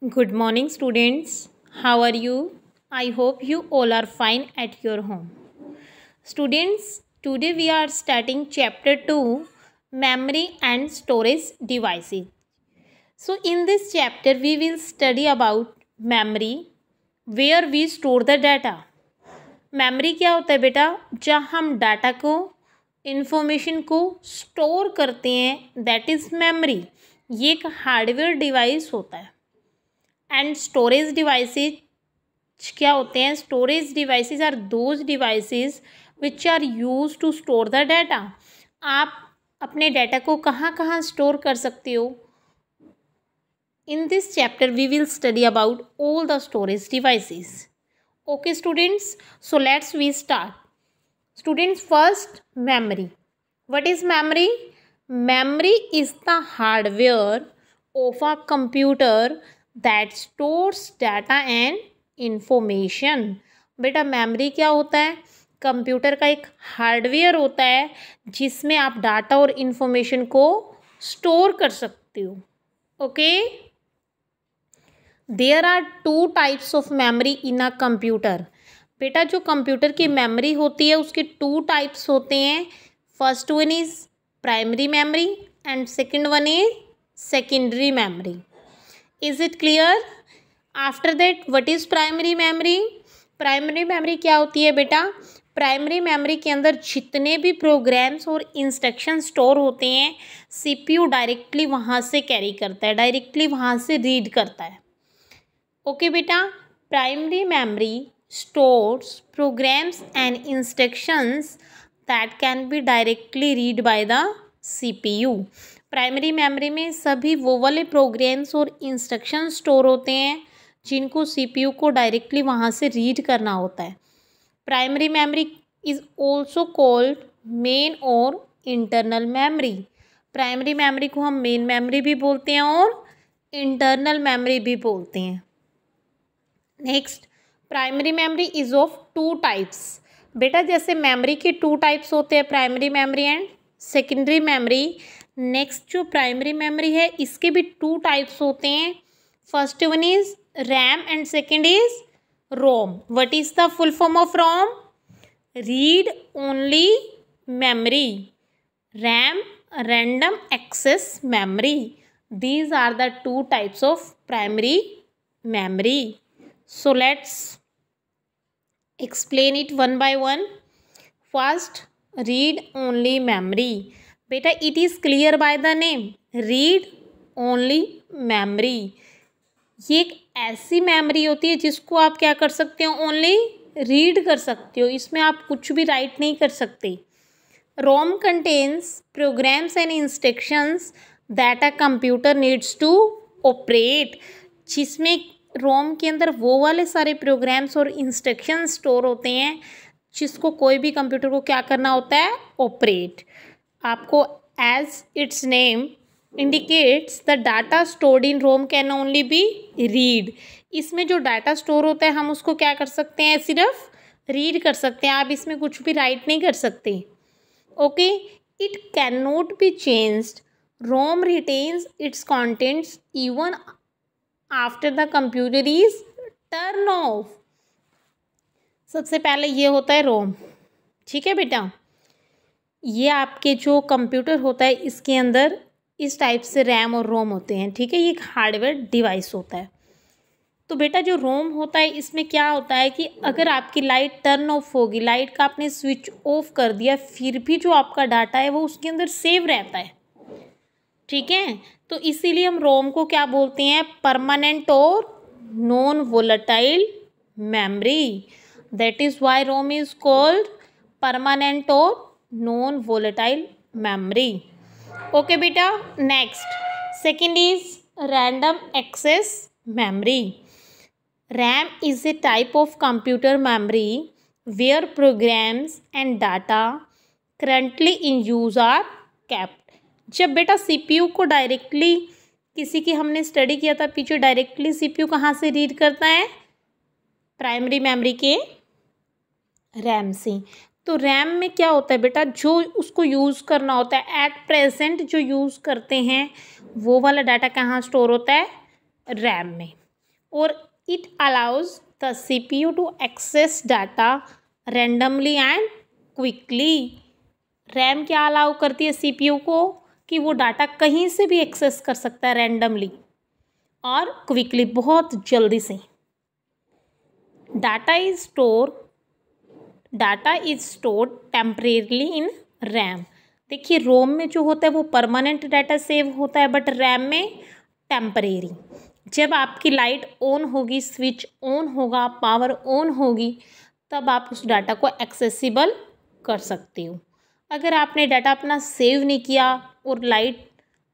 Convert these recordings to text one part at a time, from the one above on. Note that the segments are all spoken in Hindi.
Good morning, students. How are you? I hope you all are fine at your home. Students, today we are starting chapter 2, Memory and Storage Devices. So, in this chapter, we will study about memory, where we store the data. Memory क्या होता है बेटा? जहाँ हम डाटा को, इंफॉर्मेशन को स्टोर करते हैं, दैट इज़ मेमोरी. ये एक हार्डवेयर डिवाइस होता है. एंड स्टोरेज डिवाइसेज क्या होते हैं? Storage devices are those devices which are use to store the data. आप अपने डाटा को कहाँ कहाँ स्टोर कर सकते हो? In this chapter we will study about all the storage devices. Okay students, so let's we start. Students, first memory. What is memory? Memory is the hardware of a computer that stores data and information. बेटा memory क्या होता है? कंप्यूटर का एक हार्डवेयर होता है जिसमें आप डाटा और इंफॉर्मेशन को स्टोर कर सकते हो. Okay. There are two types of memory in a computer. बेटा जो कंप्यूटर की मेमोरी होती है उसके टू टाइप्स होते हैं. First one is primary memory and second one is secondary memory. Is it clear? After that what is primary memory? Primary memory क्या होती है बेटा? प्राइमरी मेमोरी के अंदर जितने भी प्रोग्राम्स और इंस्ट्रक्शन स्टोर होते हैं सीपीयू डायरेक्टली वहाँ से कैरी करता है, डायरेक्टली वहाँ से रीड करता है. ओके बेटा. Primary memory stores programs and instructions that can be directly read by the CPU. Primary memory में सभी वो वाले प्रोग्राम्स और इंस्ट्रक्शन स्टोर होते हैं जिनको सीपीयू को डायरेक्टली वहाँ से रीड करना होता है. Primary memory is also called main और इंटरनल मेमोरी. प्राइमरी मेमोरी को हम मेन मेमोरी भी बोलते हैं और इंटरनल मेमोरी भी बोलते हैं. Next, primary memory is of two types. बेटा जैसे मेमोरी के टू टाइप्स होते हैं, primary memory and secondary memory. Next जो प्राइमरी मेमोरी है इसके भी टू टाइप्स होते हैं. First one is RAM and second is ROM. What is the full form of ROM? Read only memory. RAM random access memory. These are the two types of primary memory. So let's explain it one by one. First, read only memory. बेटा it is clear by the name. Read only memory. ये एक ऐसी मेमोरी होती है जिसको आप क्या कर सकते हो? ओनली रीड कर सकते हो. इसमें आप कुछ भी राइट नहीं कर सकते. ROM contains programs and instructions that a computer needs to operate. जिसमें रोम के अंदर वो वाले सारे प्रोग्राम्स और इंस्ट्रक्शन स्टोर होते हैं जिसको कोई भी कंप्यूटर को क्या करना होता है? ऑपरेट. आपको as its name indicates the data stored in ROM can only be read. इसमें जो डाटा स्टोर होता है हम उसको क्या कर सकते हैं? सिर्फ रीड कर सकते हैं. आप इसमें कुछ भी राइट नहीं कर सकते. Okay. It can not be changed. ROM retains its contents even after the computer is turn off. सबसे पहले ये होता है रोम. ठीक है बेटा. ये आपके जो कंप्यूटर होता है इसके अंदर इस टाइप से रैम और रोम होते हैं. ठीक है. ये एक हार्डवेयर डिवाइस होता है. तो बेटा जो रोम होता है इसमें क्या होता है कि अगर आपकी लाइट टर्न ऑफ होगी, लाइट का आपने स्विच ऑफ कर दिया, फिर भी जो आपका डाटा है वो उसके अंदर सेव रहता है. ठीक है. तो इसीलिए हम रोम को क्या बोलते हैं? परमानेंट और non volatile memory. That is why ROM is called permanent और नॉन वोलेटाइल मेमोरी. ओके बेटा. Next second is random access memory. RAM is a type of computer memory where programs and data currently in use are kept. जब बेटा सीपीयू को डायरेक्टली किसी की हमने स्टडी किया था पीछे, डायरेक्टली सीपीयू कहाँ से रीड करता है? प्राइमरी मेमोरी के रैम से. तो रैम में क्या होता है बेटा? जो उसको यूज़ करना होता है एट प्रेजेंट जो यूज़ करते हैं वो वाला डाटा कहाँ स्टोर होता है? रैम में. or it allows the CPU to access data randomly and quickly. RAM क्या अलाउ करती है CPU को कि वो डाटा कहीं से भी एक्सेस कर सकता है रैंडमली और क्विकली, बहुत जल्दी से. Data is stored temporarily in RAM. देखिए रोम में जो होता है वो परमानेंट डाटा सेव होता है, बट रैम में टेम्परेरी. जब आपकी लाइट ऑन होगी, स्विच ऑन होगा, पावर ऑन होगी, तब आप उस डाटा को एक्सेसिबल कर सकते हो. अगर आपने डाटा अपना सेव नहीं किया और लाइट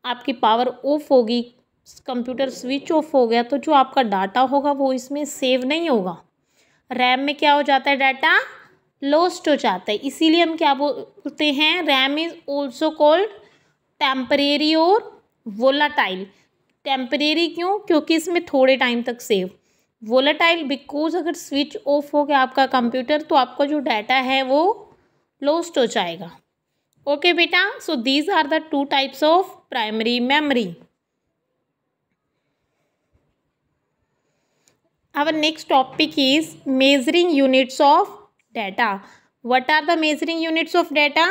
आपकी पावर ऑफ होगी, कंप्यूटर स्विच ऑफ हो गया, तो जो आपका डाटा होगा वो इसमें सेव नहीं होगा. रैम में क्या हो जाता है, डाटा लॉस्ट हो जाता है. इसीलिए हम क्या बोलते हैं, RAM is also called temporary और वोलाटाइल. टेम्परेरी क्यों, क्योंकि इसमें थोड़े टाइम तक सेव. वोलाटाइल बिकॉज अगर स्विच ऑफ हो गया आपका कंप्यूटर तो आपका जो डाटा है वो लॉस्ट हो जाएगा. ओके बेटा, so these are the two types of primary memory. Our next topic is measuring units of data. What are the measuring units of data?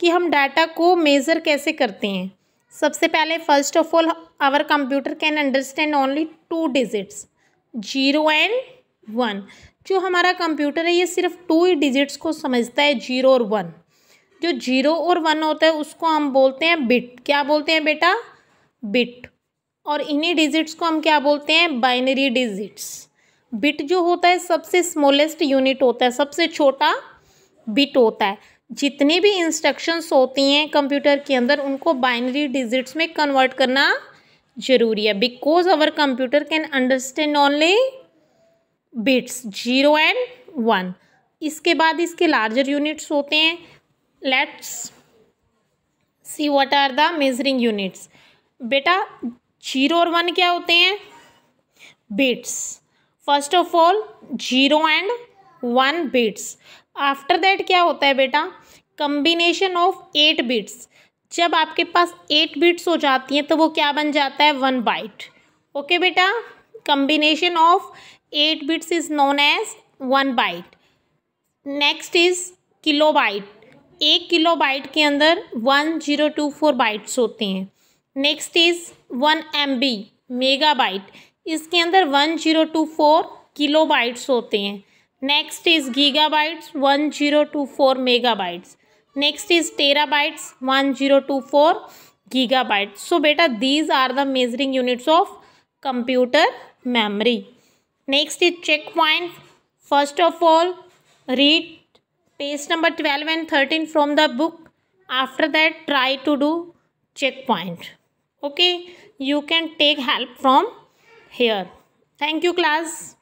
कि हम डाटा को मेज़र कैसे करते हैं. सबसे पहले first of all our computer can understand only 2 digits, 0 and 1. जो हमारा कंप्यूटर है ये सिर्फ 2 ही डिजिट्स को समझता है, 0 और 1. जो 0 और 1 होता है उसको हम बोलते हैं बिट. क्या बोलते हैं बेटा, बिट. और इन्हीं डिजिट्स को हम क्या बोलते हैं, बाइनरी डिजिट्स. बिट जो होता है सबसे स्मॉलेस्ट यूनिट होता है, सबसे छोटा बिट होता है. जितनी भी इंस्ट्रक्शंस होती हैं कंप्यूटर के अंदर उनको बाइनरी डिजिट्स में कन्वर्ट करना जरूरी है, because our computer can understand only bits 0 and 1. इसके बाद इसके लार्जर यूनिट्स होते हैं. Let's see what are the measuring units. बेटा 0 और 1 क्या होते हैं, bits. First of all 0 and 1 bits. After that क्या होता है बेटा, कम्बिनेशन ऑफ 8 बिट्स. जब आपके पास 8 बिट्स हो जाती हैं तो वो क्या बन जाता है, 1 बाइट. ओके बेटा, combination of 8 bits is known as 1 byte. Next is kilobyte. 1 kilobyte के अंदर 1024 बाइट्स होते हैं. Next is 1 MB megabyte. इसके अंदर 1024 किलोबाइट्स होते हैं. Next is gigabytes 1024 megabytes. Next is terabytes 1024 gigabytes. So बेटा these are the measuring units of computer memory. Next is check point. First of all read page number 12 and 13 from the book. After that try to do check point. Okay, you can take help from here. Thank you class.